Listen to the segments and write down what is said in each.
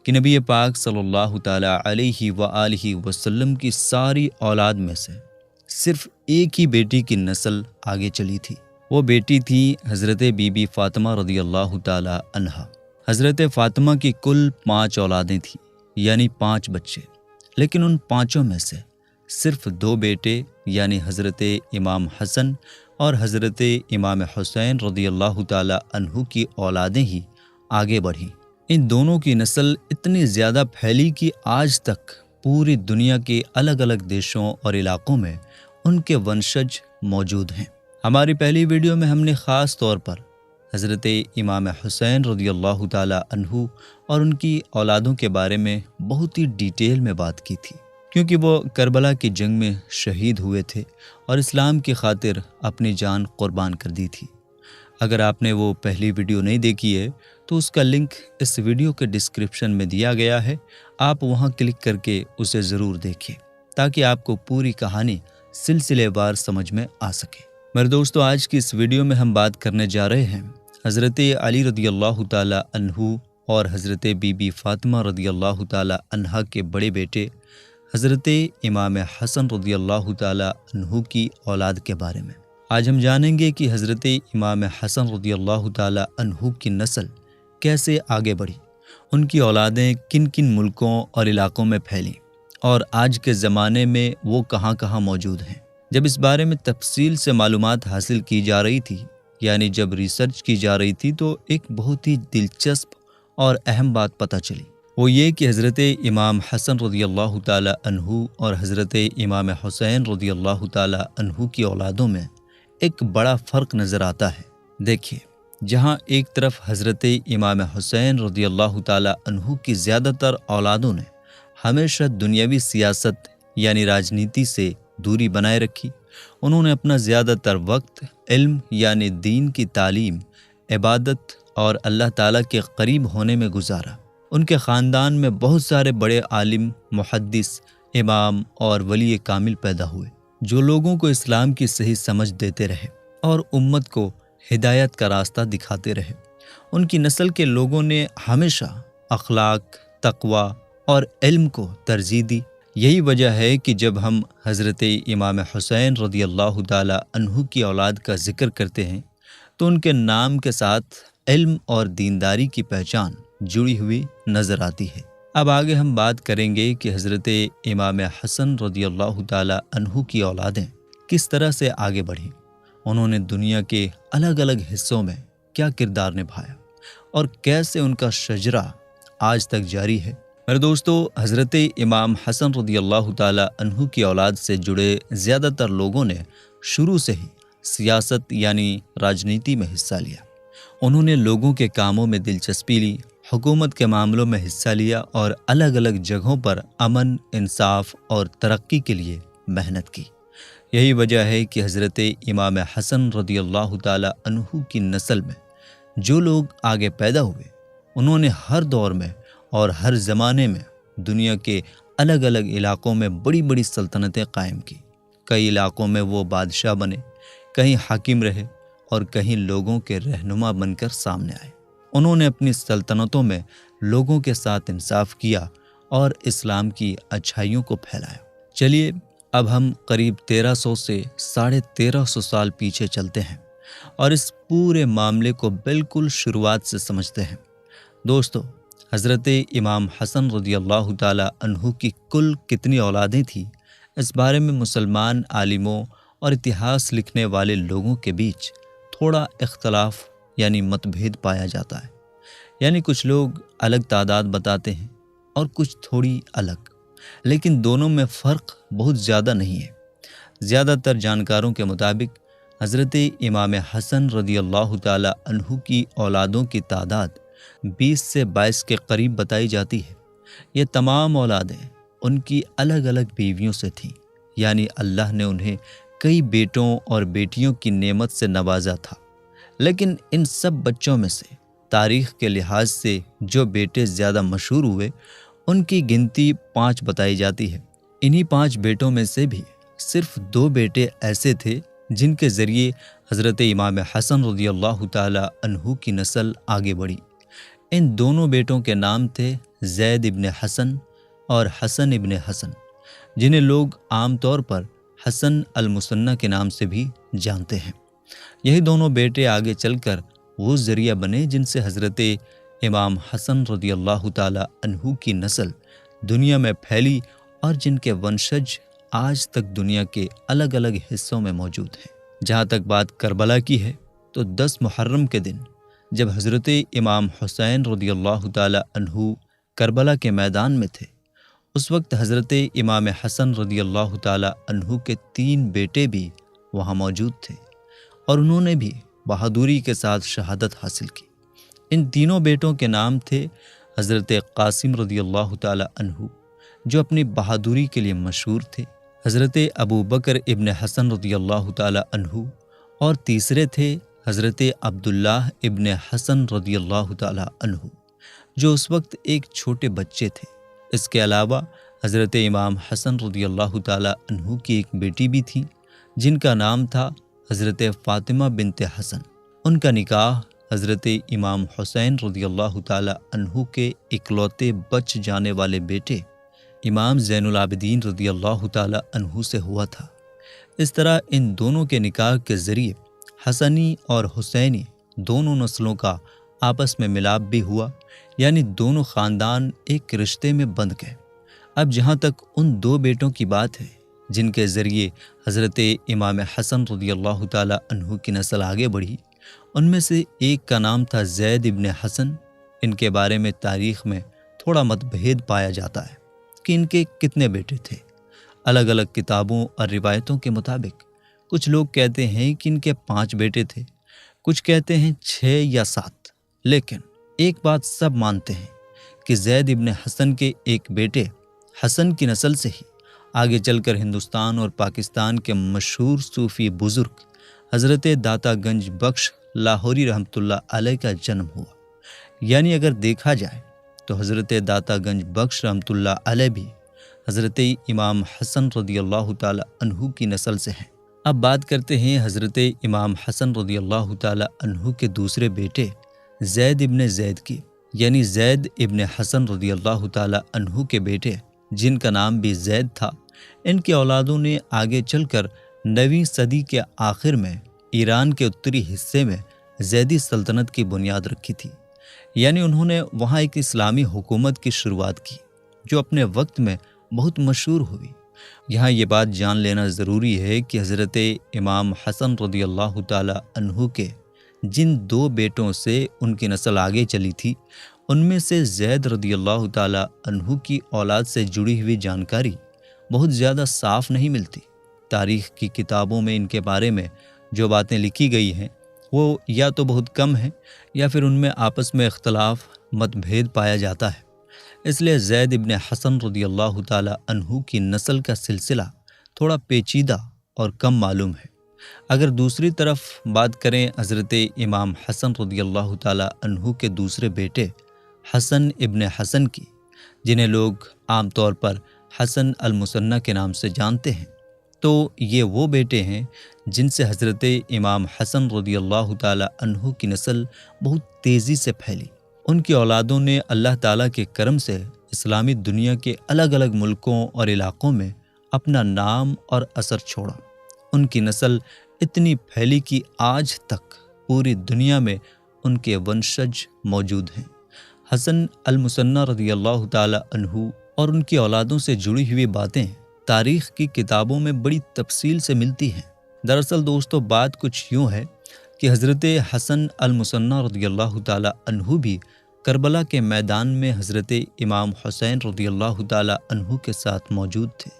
کہ نبی پاک صلی اللہ تعالیٰ علیہ وآلہ وسلم کی ساری اولاد میں سے صرف ایک ہی بیٹی کی نسل آگے چلی تھی۔ وہ بیٹی تھی حضرت بی بی فاطمہ رضی اللہ تعالیٰ عنہا۔ حضرت فاطمہ کی کل 5 اولادیں تھیں، یعنی 5 بچے، لیکن ان 5 میں سے صرف 2 بیٹے یعنی حضرت امام حسن اور حضرت امام حسین رضی اللہ تعالیٰ عنہ کی اولادیں ہی آگے بڑھیں۔ ان دونوں کی نسل اتنی زیادہ پھیلی کہ آج تک پوری دنیا کے الگ الگ دیشوں اور علاقوں میں ان کے ونشج موجود ہیں۔ ہماری پہلی ویڈیو میں ہم نے خاص طور پر حضرت امام حسین رضی اللہ تعالیٰ عنہ اور ان کی اولادوں کے بارے میں بہت ہی ڈیٹیل میں بات کی تھی، کیونکہ وہ کربلا کی جنگ میں شہید ہوئے تھے اور اسلام کی خاطر اپنی جان قربان کر دی تھی۔ اگر آپ نے وہ پہلی ویڈیو نہیں دیکھی ہے تو اس کا لنک اس ویڈیو کے ڈسکرپشن میں دیا گیا ہے، آپ وہاں کلک کر کے اسے ضرور دیکھیں تاکہ آپ کو پوری کہانی سلسلے وار سمجھ میں آ سکے۔ میرے دوستو، آج کی اس ویڈیو میں ہم بات کرنے جا رہے ہیں حضرت علی رضی اللہ تعالیٰ عنہ اور حضرت بی بی فاطمہ رضی اللہ تعالیٰ عنہا کے بڑے بیٹے حضرت امام حسن رضی اللہ تعالیٰ عنہ کی اولاد کے بارے میں۔ آج ہم جانیں گے کہ حضرت امام حسن رضی اللہ تعالیٰ عنہ کی نسل کیسے آگے بڑھی، ان کی اولادیں کن کن ملکوں اور علاقوں میں پھیلیں، اور آج کے زمانے میں وہ کہاں کہاں موجود ہیں۔ جب اس بارے میں تفصیل سے معلومات حاصل کی جا رہی تھی، یعنی جب ریسرچ کی جا رہی تھی، تو ایک بہت ہی دلچسپ اور اہم بات پتہ چلی، وہ یہ کہ حضرت امام حسن رضی اللہ تعالیٰ عنہ اور حضرت امام حسین رضی اللہ تعالیٰ عنہ کی اولادوں میں ایک بڑا فرق نظر آتا ہے۔ دیکھیے، جہاں ایک طرف حضرت امام حسین رضی اللہ تعالیٰ عنہ کی زیادہ تر اولادوں نے ہمیشہ دنیاوی سیاست یعنی راجنیتی سے دوری بنائے رکھی، انہوں نے اپنا زیادہ تر وقت علم یعنی دین کی تعلیم، عبادت اور اللہ تعالیٰ کے قریب ہونے میں گزارا۔ ان کے خاندان میں بہت سارے بڑے عالم، محدث، امام اور ولی کامل پیدا ہوئے، جو لوگوں کو اسلام کی صحیح سمجھ دیتے رہے اور امت کو ہدایت کا راستہ دکھاتے رہے۔ ان کی نسل کے لوگوں نے ہمیشہ اخلاق، تقوی اور علم کو ترجیح دی۔ یہی وجہ ہے کہ جب ہم حضرت امام حسین رضی اللہ تعالیٰ عنہ کی اولاد کا ذکر کرتے ہیں تو ان کے نام کے ساتھ علم اور دینداری کی پہچان جڑی ہوئی نظر آتی ہے۔ اب آگے ہم بات کریں گے کہ حضرت امام حسن رضی اللہ تعالیٰ عنہ کی اولادیں کس طرح سے آگے بڑھیں، انہوں نے دنیا کے الگ الگ حصوں میں کیا کردار نبھایا اور کیسے ان کا شجرہ آج تک جاری ہے۔ میرے دوستو، حضرت امام حسن رضی اللہ تعالیٰ عنہ کی اولاد سے جڑے زیادہ تر لوگوں نے شروع سے ہی سیاست یعنی راجنیتی میں حصہ لیا۔ انہوں نے لوگوں کے کاموں میں دلچسپی لی، حکومت کے معاملوں میں حصہ لیا اور الگ الگ جگہوں پر امن، انصاف اور ترقی کے لیے محنت کی۔ یہی وجہ ہے کہ حضرت امام حسن رضی اللہ تعالیٰ عنہ کی نسل میں جو لوگ آگے پیدا ہوئے، انہوں نے ہر دور میں اور ہر زمانے میں دنیا کے الگ الگ علاقوں میں بڑی بڑی سلطنتیں قائم کی۔ کئی علاقوں میں وہ بادشاہ بنے، کہیں حاکم رہے اور کہیں لوگوں کے رہنما بن کر سامنے آئے۔ انہوں نے اپنی سلطنتوں میں لوگوں کے ساتھ انصاف کیا اور اسلام کی اچھائیوں کو پھیلایا۔ چلیے اب ہم قریب 1300 سے 1350 سال پیچھے چلتے ہیں اور اس پورے معاملے کو بالکل شروعات سے سمجھتے ہیں۔ دوستو، حضرت امام حسن رضی اللہ تعالیٰ عنہ کی کل کتنی اولادیں تھیں، اس بارے میں مسلمان عالموں اور اتہاس لکھنے والے لوگوں کے بیچ تھوڑا اختلاف یعنی متبھید پایا جاتا ہے۔ یعنی کچھ لوگ الگ تعداد بتاتے ہیں اور کچھ تھوڑی الگ، لیکن دونوں میں فرق بہت زیادہ نہیں ہے۔ زیادہ تر جانکاروں کے مطابق حضرت امام حسن رضی اللہ تعالیٰ عنہ کی اولادوں کی تعداد 20 سے 22 کے قریب بتائی جاتی ہے۔ یہ تمام اولادیں ان کی الگ الگ بیویوں سے تھیں، یعنی اللہ نے انہیں کئی بیٹوں اور بیٹیوں کی نعمت سے نوازا تھا۔ لیکن ان سب بچوں میں سے تاریخ کے لحاظ سے جو بیٹے زیادہ مشہور ہوئے، ان کی گنتی 5 بتائی جاتی ہے۔ انہی 5 بیٹوں میں سے بھی صرف 2 بیٹے ایسے تھے جن کے ذریعے حضرت امام حسن رضی اللہ تعالیٰ عنہ کی نسل آگے بڑھی۔ ان دونوں بیٹوں کے نام تھے زید ابن حسن اور حسن ابن حسن، جنہیں لوگ عام طور پر حسن المثنی کے نام سے بھی جانتے ہیں۔ یہی دونوں بیٹے آگے چل کر وہ ذریعہ بنے جن سے حضرت امام حسن رضی اللہ تعالی عنہ کی نسل دنیا میں پھیلی اور جن کے ونشج آج تک دنیا کے الگ الگ حصوں میں موجود ہیں۔ جہاں تک بات کربلا کی ہے تو 10 محرم کے دن جب حضرت امام حسین رضی اللہ تعالی عنہ کربلا کے میدان میں تھے، اس وقت حضرت امام حسن رضی اللہ تعالی عنہ کے 3 بیٹے بھی وہاں موجود تھے اور انہوں نے بھی بہادری کے ساتھ شہادت حاصل کی۔ ان تینوں بیٹوں کے نام تھے حضرت قاسم رضی اللہ تعالی عنہ، جو اپنی بہادری کے لیے مشہور تھے، حضرت ابو بکر ابن حسن رضی اللہ تعالی عنہ، اور تیسرے تھے حضرت عبداللہ ابن حسن رضی اللہ تعالی عنہ، جو اس وقت ایک چھوٹے بچے تھے۔ اس کے علاوہ حضرت امام حسن رضی اللہ تعالی عنہ کی ایک بیٹی بھی تھی جن کا نام تھا حضرت فاطمہ بنت حسن۔ ان کا نکاح حضرت امام حسین رضی اللہ تعالی عنہ کے اکلوتے بچ جانے والے بیٹے امام زین العابدین رضی اللہ تعالی عنہ سے ہوا تھا۔ اس طرح ان دونوں کے نکاح کے ذریعے حسنی اور حسینی دونوں نسلوں کا آپس میں ملاپ بھی ہوا، یعنی دونوں خاندان ایک رشتے میں بندھ گئے۔ اب جہاں تک ان 2 بیٹوں کی بات ہے جن کے ذریعے حضرت امام حسن رضی اللہ تعالی عنہ کی نسل آگے بڑھی، ان میں سے ایک کا نام تھا زید ابن حسن۔ ان کے بارے میں تاریخ میں تھوڑا متبھید پایا جاتا ہے کہ ان کے کتنے بیٹے تھے۔ الگ الگ کتابوں اور روایتوں کے مطابق کچھ لوگ کہتے ہیں کہ ان کے 5 بیٹے تھے، کچھ کہتے ہیں 6 یا 7، لیکن ایک بات سب مانتے ہیں کہ زید ابن حسن کے ایک بیٹے حسن کی نسل سے ہی آگے چل کر ہندوستان اور پاکستان کے مشہور صوفی بزرگ حضرت داتا گنج بخش لاہوری رحمۃ اللہ علیہ کا جنم ہوا۔ یعنی اگر دیکھا جائے تو حضرت داتا گنج بخش رحمۃ اللہ علیہ بھی حضرت امام حسن رضی اللہ تعالی عنہ کی نسل سے ہیں۔ اب بات کرتے ہیں حضرت امام حسن رضی اللہ تعالی عنہ کے دوسرے بیٹے زید ابن زید کی، یعنی زید ابن حسن رضی اللہ تعالی عنہ کے بیٹے جن کا نام بھی زید تھا۔ ان کی اولادوں نے آگے چل کر 9ویں صدی کے آخر میں ایران کے اتری حصے میں زیدی سلطنت کی بنیاد رکھی تھی، یعنی انہوں نے وہاں ایک اسلامی حکومت کی شروعات کی جو اپنے وقت میں بہت مشہور ہوئی۔ یہاں یہ بات جان لینا ضروری ہے کہ حضرت امام حسن رضی اللہ تعالی عنہ کے جن 2 بیٹوں سے ان کی نسل آگے چلی تھی، ان میں سے زید رضی اللہ تعالی عنہ کی اولاد سے جڑی ہوئی جانکاری بہت زیادہ صاف نہیں ملتی۔ تاریخ کی کتابوں میں ان کے بارے میں جو باتیں لکھی گئی ہیں وہ یا تو بہت کم ہیں یا پھر ان میں آپس میں اختلاف متبھید پایا جاتا ہے۔ اس لیے زید ابن حسن رضی اللہ تعالی عنہ کی نسل کا سلسلہ تھوڑا پیچیدہ اور کم معلوم ہے۔ اگر دوسری طرف بات کریں حضرت امام حسن رضی اللہ تعالی عنہ کے دوسرے بیٹے حسن ابن حسن کی، جنہیں لوگ عام طور پر حسن المثنی کے نام سے جانتے ہیں، تو یہ وہ بیٹے ہیں جن سے حضرت امام حسن رضی اللہ تعالی عنہ کی نسل بہت تیزی سے پھیلی۔ ان کی اولادوں نے اللہ تعالیٰ کے کرم سے اسلامی دنیا کے الگ الگ ملکوں اور علاقوں میں اپنا نام اور اثر چھوڑا۔ ان کی نسل اتنی پھیلی کہ آج تک پوری دنیا میں ان کے ونشج موجود ہیں۔ حسن المثنی رضی اللہ تعالی عنہ اور ان کی اولادوں سے جڑی ہوئی باتیں تاریخ کی کتابوں میں بڑی تفصیل سے ملتی ہیں۔ دراصل دوستو بات کچھ یوں ہے کہ حضرت حسن المثنی رضی اللہ تعالی عنہ بھی کربلا کے میدان میں حضرت امام حسین رضی اللہ تعالی عنہ کے ساتھ موجود تھے۔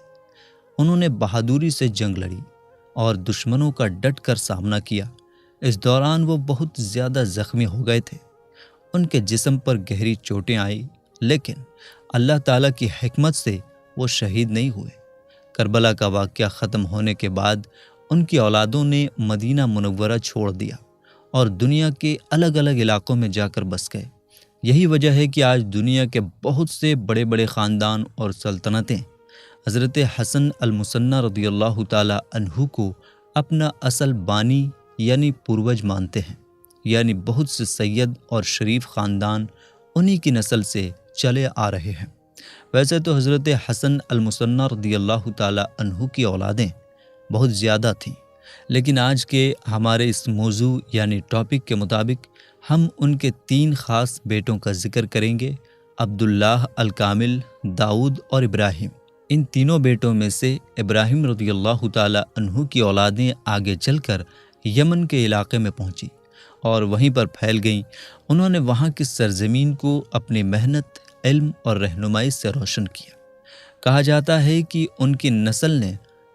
انہوں نے بہادری سے جنگ لڑی اور دشمنوں کا ڈٹ کر سامنا کیا۔ اس دوران وہ بہت زیادہ زخمی ہو گئے تھے، ان کے جسم پر گہری چوٹیں آئیں، لیکن اللہ تعالیٰ کی حکمت سے وہ شہید نہیں ہوئے۔ کربلا کا واقعہ ختم ہونے کے بعد ان کی اولادوں نے مدینہ منورہ چھوڑ دیا اور دنیا کے الگ الگ علاقوں میں جا کر بس گئے۔ یہی وجہ ہے کہ آج دنیا کے بہت سے بڑے بڑے خاندان اور سلطنتیں حضرت حسن المثنی رضی اللہ تعالی عنہ کو اپنا اصل بانی یعنی پوروج مانتے ہیں، یعنی بہت سے سید اور شریف خاندان انہی کی نسل سے چلے آ رہے ہیں۔ ویسے تو حضرت حسن المثنی رضی اللہ تعالی عنہ کی اولادیں بہت زیادہ تھیں، لیکن آج کے ہمارے اس موضوع یعنی ٹاپک کے مطابق ہم ان کے 3 خاص بیٹوں کا ذکر کریں گے، عبداللہ الکامل، داؤد اور ابراہیم۔ ان تینوں بیٹوں میں سے ابراہیم رضی اللہ تعالی عنہ کی اولادیں آگے چل کر یمن کے علاقے میں پہنچی اور وہیں پر پھیل گئیں۔ انہوں نے وہاں کی سرزمین کو اپنی محنت، علم اور رہنمائی سے روشن کیا۔ کہا جاتا ہے کہ ان کی نسل نے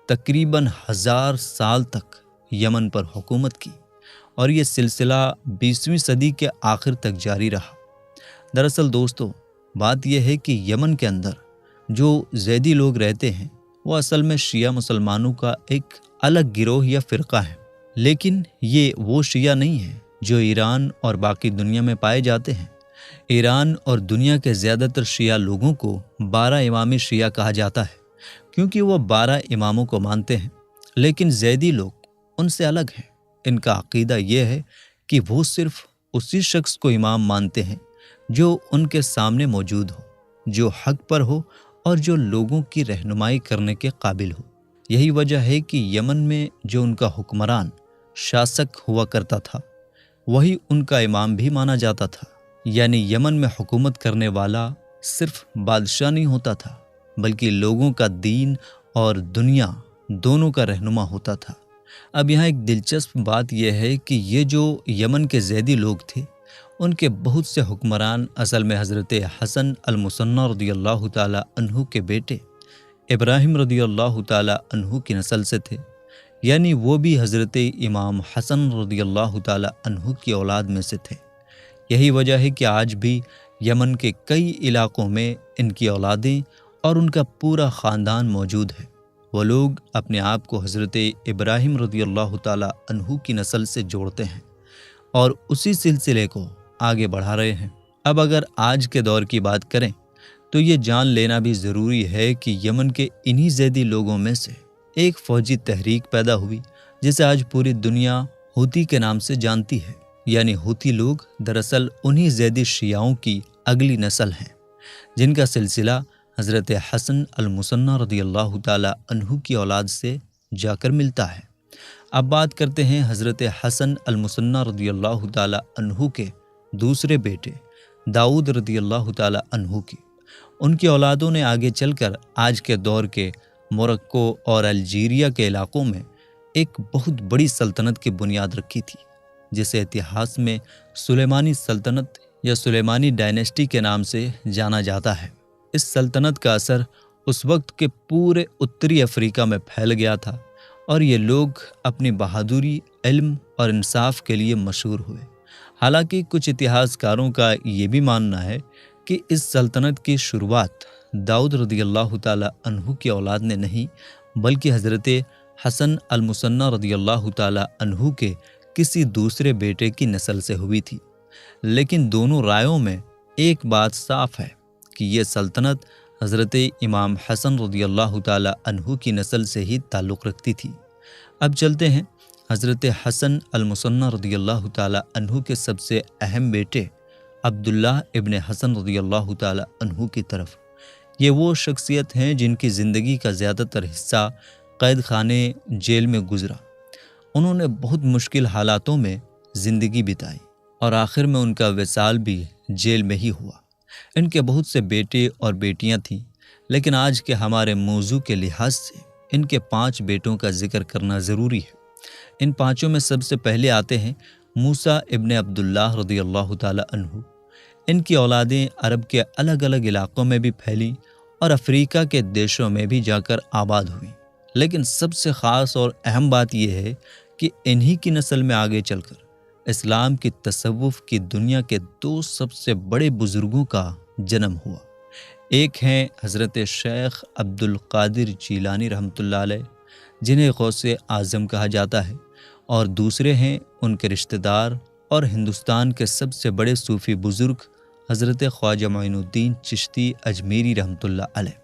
تقریباً 1000 سال تک یمن پر حکومت کی اور یہ سلسلہ 20ویں صدی کے آخر تک جاری رہا۔ دراصل دوستو، بات یہ ہے کہ یمن کے اندر جو زیدی لوگ رہتے ہیں وہ اصل میں شیعہ مسلمانوں کا ایک الگ گروہ یا فرقہ ہے، لیکن یہ وہ شیعہ نہیں ہیں جو ایران اور باقی دنیا میں پائے جاتے ہیں۔ ایران اور دنیا کے زیادہ تر شیعہ لوگوں کو 12 امامی شیعہ کہا جاتا ہے کیونکہ وہ 12 اماموں کو مانتے ہیں، لیکن زیدی لوگ ان سے الگ ہیں۔ ان کا عقیدہ یہ ہے کہ وہ صرف اسی شخص کو امام مانتے ہیں جو ان کے سامنے موجود ہو، جو حق پر ہو اور جو لوگوں کی رہنمائی کرنے کے قابل ہو۔ یہی وجہ ہے کہ یمن میں جو ان کا حکمران شاسک ہوا کرتا تھا وہی ان کا امام بھی مانا جاتا تھا۔ یعنی یمن میں حکومت کرنے والا صرف بادشاہ نہیں ہوتا تھا بلکہ لوگوں کا دین اور دنیا دونوں کا رہنما ہوتا تھا۔ اب یہاں ایک دلچسپ بات یہ ہے کہ یہ جو یمن کے زیدی لوگ تھے ان کے بہت سے حکمران اصل میں حضرت حسن المثنی رضی اللہ تعالی عنہ کے بیٹے ابراہیم رضی اللہ تعالی عنہ کی نسل سے تھے، یعنی وہ بھی حضرت امام حسن رضی اللہ تعالی عنہ کی اولاد میں سے تھے۔ یہی وجہ ہے کہ آج بھی یمن کے کئی علاقوں میں ان کی اولادیں اور ان کا پورا خاندان موجود ہے۔ وہ لوگ اپنے آپ کو حضرت ابراہیم رضی اللہ تعالی عنہ کی نسل سے جوڑتے ہیں اور اسی سلسلے کو آگے بڑھا رہے ہیں۔ اب اگر آج کے دور کی بات کریں تو یہ جان لینا بھی ضروری ہے کہ یمن کے انہی زیدی لوگوں میں سے ایک فوجی تحریک پیدا ہوئی جسے آج پوری دنیا ہوتی کے نام سے جانتی ہے۔ یعنی ہوتی لوگ دراصل انہی زیدی شیعوں کی اگلی نسل ہیں جن کا سلسلہ حضرت حسن المثنی رضی اللہ تعالی عنہ کی اولاد سے جا کر ملتا ہے۔ اب بات کرتے ہیں حضرت حسن المثنی رضی اللہ تعالی عنہ کے دوسرے بیٹے داؤد رضی اللہ تعالی عنہ کی۔ ان کی اولادوں نے آگے چل کر آج کے دور کے موروکو اور الجیریا کے علاقوں میں ایک بہت بڑی سلطنت کی بنیاد رکھی تھی جسے اتہاس میں سلیمانی سلطنت یا سلیمانی ڈائنیسٹی کے نام سے جانا جاتا ہے۔ اس سلطنت کا اثر اس وقت کے پورے اتری افریقہ میں پھیل گیا تھا اور یہ لوگ اپنی بہادری، علم اور انصاف کے لیے مشہور ہوئے۔ حالانکہ کچھ اتہاس کاروں کا یہ بھی ماننا ہے کہ اس سلطنت کی شروعات داؤد رضی اللہ تعالی عنہ کی اولاد نے نہیں بلکہ حضرت حسن المثنی رضی اللہ تعالی عنہ کے کسی دوسرے بیٹے کی نسل سے ہوئی تھی۔ لیکن دونوں رائےوں میں ایک بات صاف ہے کہ یہ سلطنت حضرت امام حسن رضی اللہ تعالی عنہ کی نسل سے ہی تعلق رکھتی تھی۔ اب چلتے ہیں حضرت حسن المثنی رضی اللہ تعالی عنہ کے سب سے اہم بیٹے عبداللہ ابن حسن رضی اللہ تعالی عنہ کی طرف۔ یہ وہ شخصیت ہیں جن کی زندگی کا زیادہ تر حصہ قید خانے جیل میں گزرا۔ انہوں نے بہت مشکل حالاتوں میں زندگی بتائی اور آخر میں ان کا وصال بھی جیل میں ہی ہوا۔ ان کے بہت سے بیٹے اور بیٹیاں تھیں، لیکن آج کے ہمارے موضوع کے لحاظ سے ان کے 5 بیٹوں کا ذکر کرنا ضروری ہے۔ ان 5 میں سب سے پہلے آتے ہیں موسیٰ ابن عبداللہ رضی اللہ تعالی عنہ۔ ان کی اولادیں عرب کے الگ الگ علاقوں میں بھی پھیلیں اور افریقہ کے دیشوں میں بھی جا کر آباد ہوئیں، لیکن سب سے خاص اور اہم بات یہ ہے کہ انہی کی نسل میں آگے چل کر اسلام کی تصوف کی دنیا کے 2 سب سے بڑے بزرگوں کا جنم ہوا۔ ایک ہیں حضرت شیخ عبد القادر جیلانی رحمۃ اللہ علیہ جنہیں غوث اعظم کہا جاتا ہے، اور دوسرے ہیں ان کے رشتہ دار اور ہندوستان کے سب سے بڑے صوفی بزرگ حضرت خواجہ معین الدین چشتی اجمیری رحمۃ اللہ علیہ۔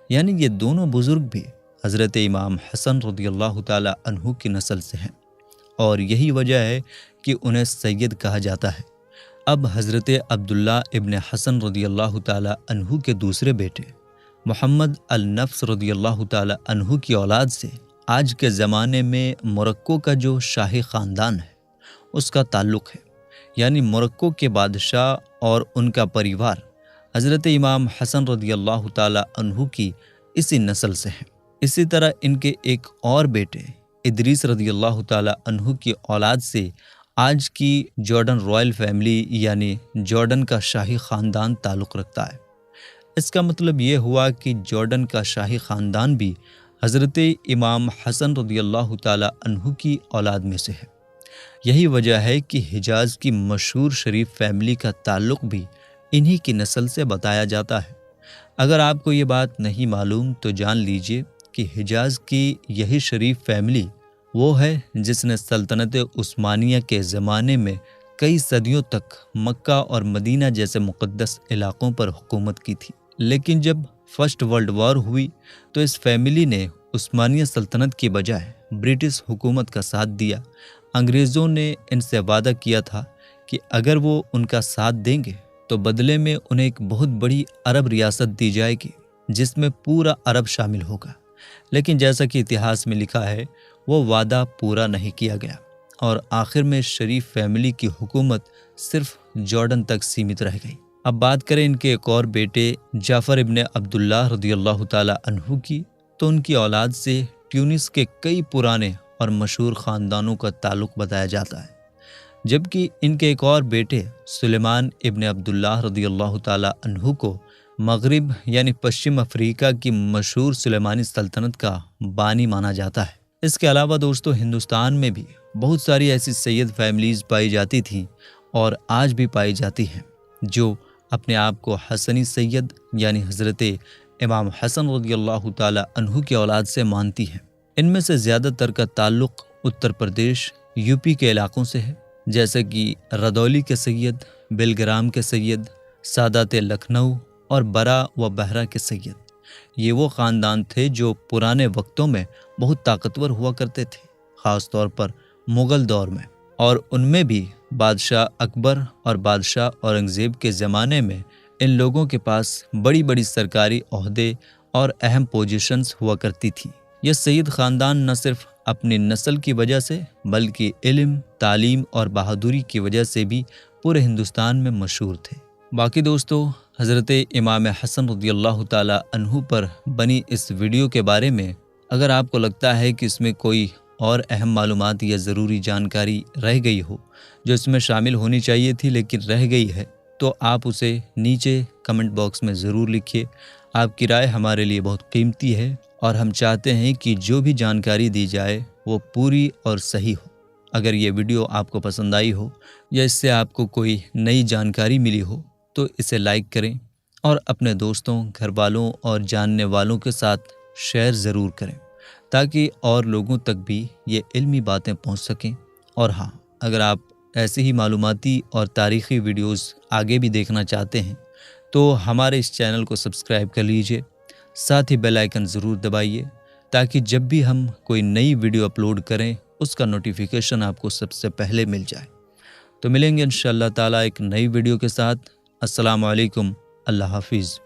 یعنی یہ دونوں بزرگ بھی حضرت امام حسن رضی اللہ تعالی عنہ کی نسل سے ہیں، اور یہی وجہ ہے کہ انہیں سید کہا جاتا ہے۔ اب حضرت عبداللہ ابن حسن رضی اللہ تعالی عنہ کے دوسرے بیٹے محمد النفس رضی اللہ تعالی عنہ کی اولاد سے آج کے زمانے میں موروکو کا جو شاہی خاندان ہے اس کا تعلق ہے، یعنی موروکو کے بادشاہ اور ان کا پریوار حضرت امام حسن رضی اللہ تعالی عنہ کی اسی نسل سے ہیں۔ اسی طرح ان کے ایک اور بیٹے ادریس رضی اللہ تعالی عنہ کی اولاد سے آج کی جارڈن رائل فیملی یعنی جارڈن کا شاہی خاندان تعلق رکھتا ہے۔ اس کا مطلب یہ ہوا کہ جارڈن کا شاہی خاندان بھی حضرت امام حسن رضی اللہ تعالی عنہ کی اولاد میں سے ہے۔ یہی وجہ ہے کہ حجاز کی مشہور شریف فیملی کا تعلق بھی انہی کی نسل سے بتایا جاتا ہے۔ اگر آپ کو یہ بات نہیں معلوم تو جان لیجئے کہ حجاز کی یہی شریف فیملی وہ ہے جس نے سلطنت عثمانیہ کے زمانے میں کئی صدیوں تک مکہ اور مدینہ جیسے مقدس علاقوں پر حکومت کی تھی، لیکن جب فرسٹ ورلڈ وار ہوئی تو اس فیملی نے عثمانیہ سلطنت کی بجائے برٹش حکومت کا ساتھ دیا۔ انگریزوں نے ان سے وعدہ کیا تھا کہ اگر وہ ان کا ساتھ دیں گے تو بدلے میں انہیں ایک بہت بڑی عرب ریاست دی جائے گی جس میں پورا عرب شامل ہوگا، لیکن جیسا کہ اتہاس میں لکھا ہے وہ وعدہ پورا نہیں کیا گیا اور آخر میں شریف فیملی کی حکومت صرف جارڈن تک سیمت رہ گئی۔ اب بات کریں ان کے ایک اور بیٹے جعفر ابن عبداللہ رضی اللہ تعالی عنہ کی، تو ان کی اولاد سے ٹیونس کے کئی پرانے اور مشہور خاندانوں کا تعلق بتایا جاتا ہے، جبکہ ان کے ایک اور بیٹے سلیمان ابن عبداللہ رضی اللہ تعالی عنہ کو مغرب یعنی پشچم افریقہ کی مشہور سلیمانی سلطنت کا بانی مانا جاتا ہے۔ اس کے علاوہ دوستو ہندوستان میں بھی بہت ساری ایسی سید فیملیز پائی جاتی تھیں اور آج بھی پائی جاتی ہیں جو اپنے آپ کو حسنی سید یعنی حضرت امام حسن رضی اللہ تعالی عنہ کی اولاد سے مانتی ہیں۔ ان میں سے زیادہ تر کا تعلق اتر پردیش، یوپی کے علاقوں سے ہے، جیسے کہ ردولی کے سید، بلگرام کے سید، سادات لکھنؤ اور برا و بہرا کے سید۔ یہ وہ خاندان تھے جو پرانے وقتوں میں بہت طاقتور ہوا کرتے تھے، خاص طور پر مغل دور میں، اور ان میں بھی بادشاہ اکبر اور بادشاہ اورنگزیب کے زمانے میں ان لوگوں کے پاس بڑی بڑی سرکاری عہدے اور اہم پوزیشنز ہوا کرتی تھی۔ یہ سید خاندان نہ صرف اپنی نسل کی وجہ سے بلکہ علم، تعلیم اور بہادری کی وجہ سے بھی پورے ہندوستان میں مشہور تھے۔ باقی دوستو حضرت امام حسن رضی اللہ تعالی عنہ پر بنی اس ویڈیو کے بارے میں اگر آپ کو لگتا ہے کہ اس میں کوئی اور اہم معلومات یا ضروری جانکاری رہ گئی ہو جو اس میں شامل ہونی چاہیے تھی لیکن رہ گئی ہے تو آپ اسے نیچے کمنٹ باکس میں ضرور لکھیے۔ آپ کی رائے ہمارے لیے بہت قیمتی ہے اور ہم چاہتے ہیں کہ جو بھی جانکاری دی جائے وہ پوری اور صحیح ہو۔ اگر یہ ویڈیو آپ کو پسند آئی ہو یا اس سے آپ کو کوئی نئی جانکاری ملی ہو تو اسے لائک کریں اور اپنے دوستوں، گھر والوں اور جاننے والوں کے ساتھ شیئر ضرور کریں تاکہ اور لوگوں تک بھی یہ علمی باتیں پہنچ سکیں۔ اور ہاں، اگر آپ ایسی ہی معلوماتی اور تاریخی ویڈیوز آگے بھی دیکھنا چاہتے ہیں تو ہمارے اس چینل کو سبسکرائب کر لیجئے، ساتھ ہی بیل آئیکن ضرور دبائیے تاکہ جب بھی ہم کوئی نئی ویڈیو اپلوڈ کریں اس کا نوٹیفیکیشن آپ کو سب سے پہلے مل جائے۔ تو ملیں گے انشاءاللہ تعالیٰ ایک نئی ویڈیو کے ساتھ۔ السلام علیکم، اللہ حافظ۔